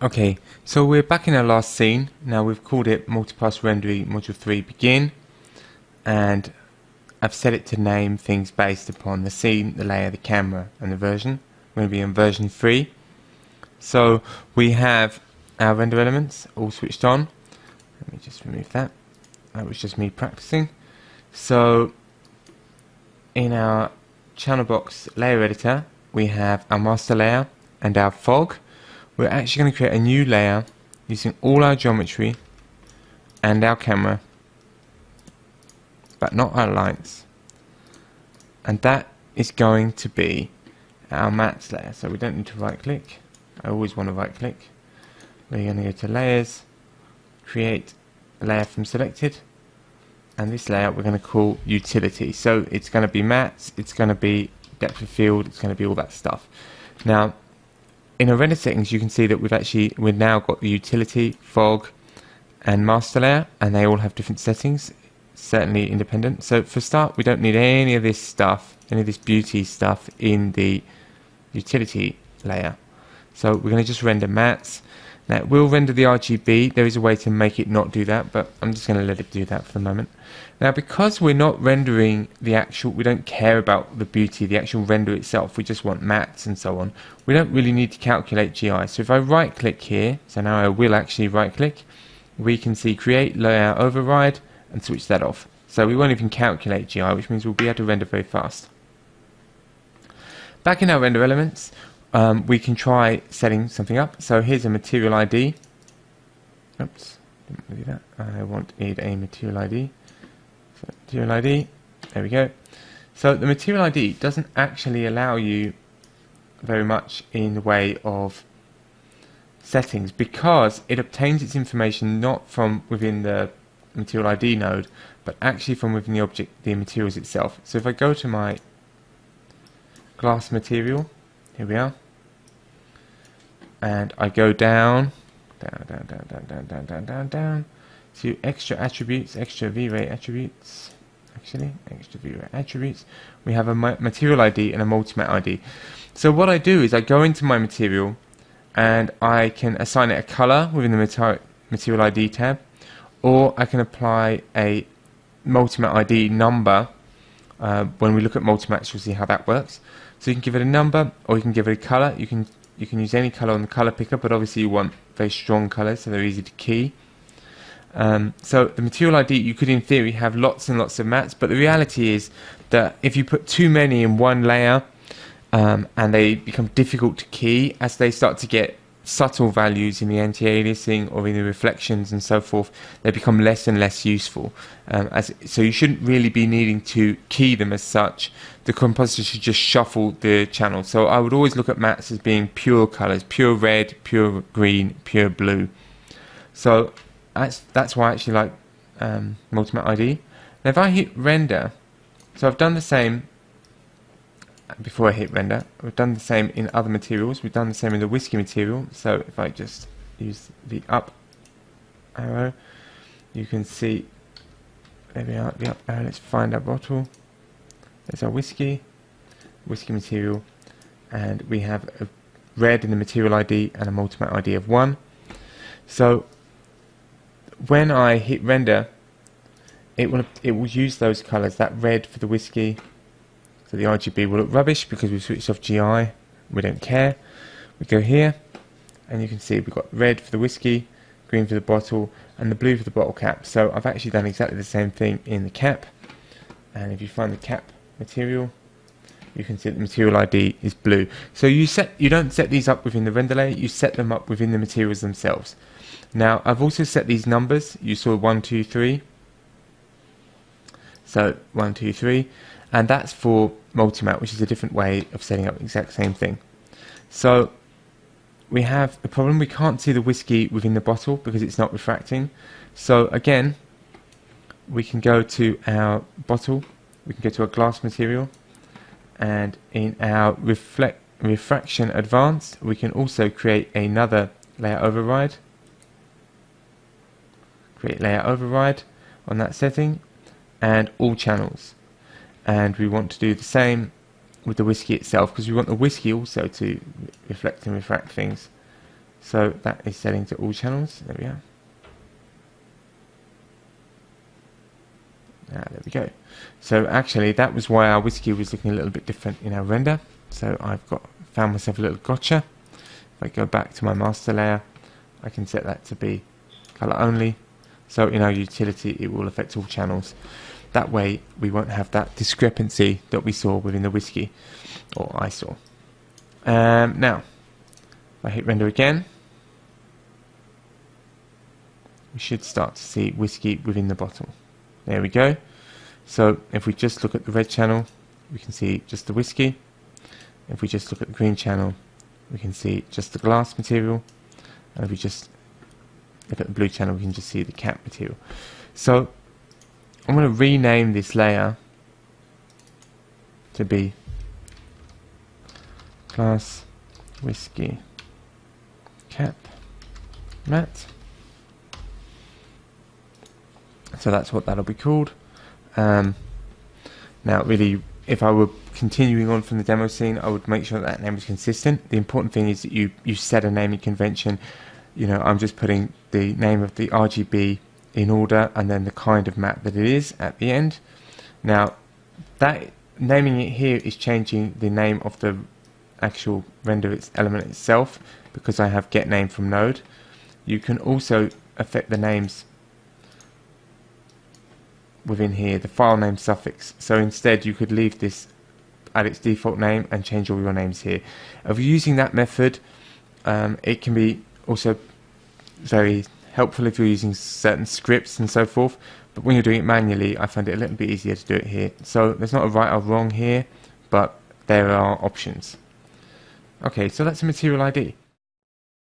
Okay, so we're back in our last scene. Now we've called it Multipass Rendery Module 3 Begin, and I've set it to name things based upon the scene, the layer, the camera, and the version. We're going to be in version 3. So we have our render elements all switched on. Let me just remove that. That was just me practicing. So in our channel box layer editor, we have our master layer and our fog. We're actually going to create a new layer using all our geometry and our camera, but not our lights. And that is going to be our mattes layer. So we don't need to right click. I always want to right click. We're going to go to layers, create a layer from selected, and this layer we're going to call utility. So it's going to be mattes, it's going to be depth of field, it's going to be all that stuff. Now in our render settings you can see that we've now got the utility, fog and master layer, and they all have different settings, certainly independent. So for start, we don't need any of this stuff, any of this beauty stuff in the utility layer. So we're going to just render mattes. Now it will render the RGB. There is a way to make it not do that, but I'm just going to let it do that for the moment. Now because we're not rendering the actual, we don't care about the beauty, the actual render itself, we just want mattes and so on, we don't really need to calculate GI. So if I right click here, so now I will actually right click, we can see create layer override and switch that off. So we won't even calculate GI, which means we'll be able to render very fast. Back in our render elements, we can try setting something up. So here's a material ID. Oops, didn't want to do that. I need a material ID. So material ID, there we go. So the material ID doesn't actually allow you very much in the way of settings, because it obtains its information not from within the material ID node, but actually from within the object, the materials itself. So if I go to my glass material, here we are, and I go down to extra attributes, extra V-Ray attributes, extra V-Ray attributes, we have a material ID and a multimatte ID. So what I do is I go into my material and I can assign it a color within the material ID tab, or I can apply a multimatte ID number. When we look at multimattes, you'll see how that works. So you can give it a number, or you can give it a color. You can use any color on the color picker, but obviously you want very strong colors so they're easy to key. So the material ID, you could in theory have lots and lots of mattes, but the reality is that if you put too many in one layer, and they become difficult to key as they start to get subtle values in the anti-aliasing or in the reflections and so forth, they become less and less useful. So you shouldn't really be needing to key them as such. The compositor should just shuffle the channel. So I would always look at mattes as being pure colors, pure red, pure green, pure blue. So that's why I actually like multimatte ID. Now if I hit render, so I've done the same before I hit render. We've done the same in other materials. We've done the same in the whiskey material. So if I just use the up arrow, you can see, there we are, the up arrow. Let's find our bottle. There's our whiskey material, and we have a red in the material ID and a multimatte ID of 1. So when I hit render, it will use those colors, that red for the whiskey. So the RGB will look rubbish because we've switched off GI. We don't care. We go here, and you can see we've got red for the whiskey, green for the bottle, and the blue for the bottle cap. So I've actually done exactly the same thing in the cap. And if you find the cap material, you can see that the material ID is blue. So you don't set these up within the render layer, you set them up within the materials themselves. Now I've also set these numbers. You saw 1, 2, 3. So 1, 2, 3. And that's for multimatte, which is a different way of setting up the exact same thing. So we have the problem, we can't see the whiskey within the bottle because it's not refracting. So again, we can go to our bottle, we can go to our glass material, and in our refraction advanced, we can also create another layer override. Create layer override on that setting, and all channels. And we want to do the same with the whiskey itself, because we want the whiskey also to reflect and refract things. So that is setting to all channels. There we are. There we go. So actually that was why our whiskey was looking a little bit different in our render. So I've found myself a little gotcha. If I go back to my master layer, I can set that to be color only. So in our utility it will affect all channels. That way we won't have that discrepancy that we saw within the whiskey, or I saw. Now, if I hit render again, we should start to see whiskey within the bottle. There we go. So if we just look at the red channel, we can see just the whiskey. If we just look at the green channel, we can see just the glass material. And if we just look at the blue channel, we can just see the cap material. So I'm going to rename this layer to be Class Whiskey Cap Matte. So that's what that'll be called. Now really, if I were continuing on from the demo scene, I would make sure that name is consistent. The important thing is that you set a naming convention. You know, I'm just putting the name of the RGB in order and then the kind of matte that it is at the end. Now that naming it here is changing the name of the actual render element itself, because I have get name from node. You can also affect the names within here, the file name suffix. So instead you could leave this at its default name and change all your names here. If you're using that method, it can be also very helpful if you're using certain scripts and so forth, but when you're doing it manually, I find it a little bit easier to do it here. So there's not a right or wrong here, but there are options. Okay, so that's a material ID.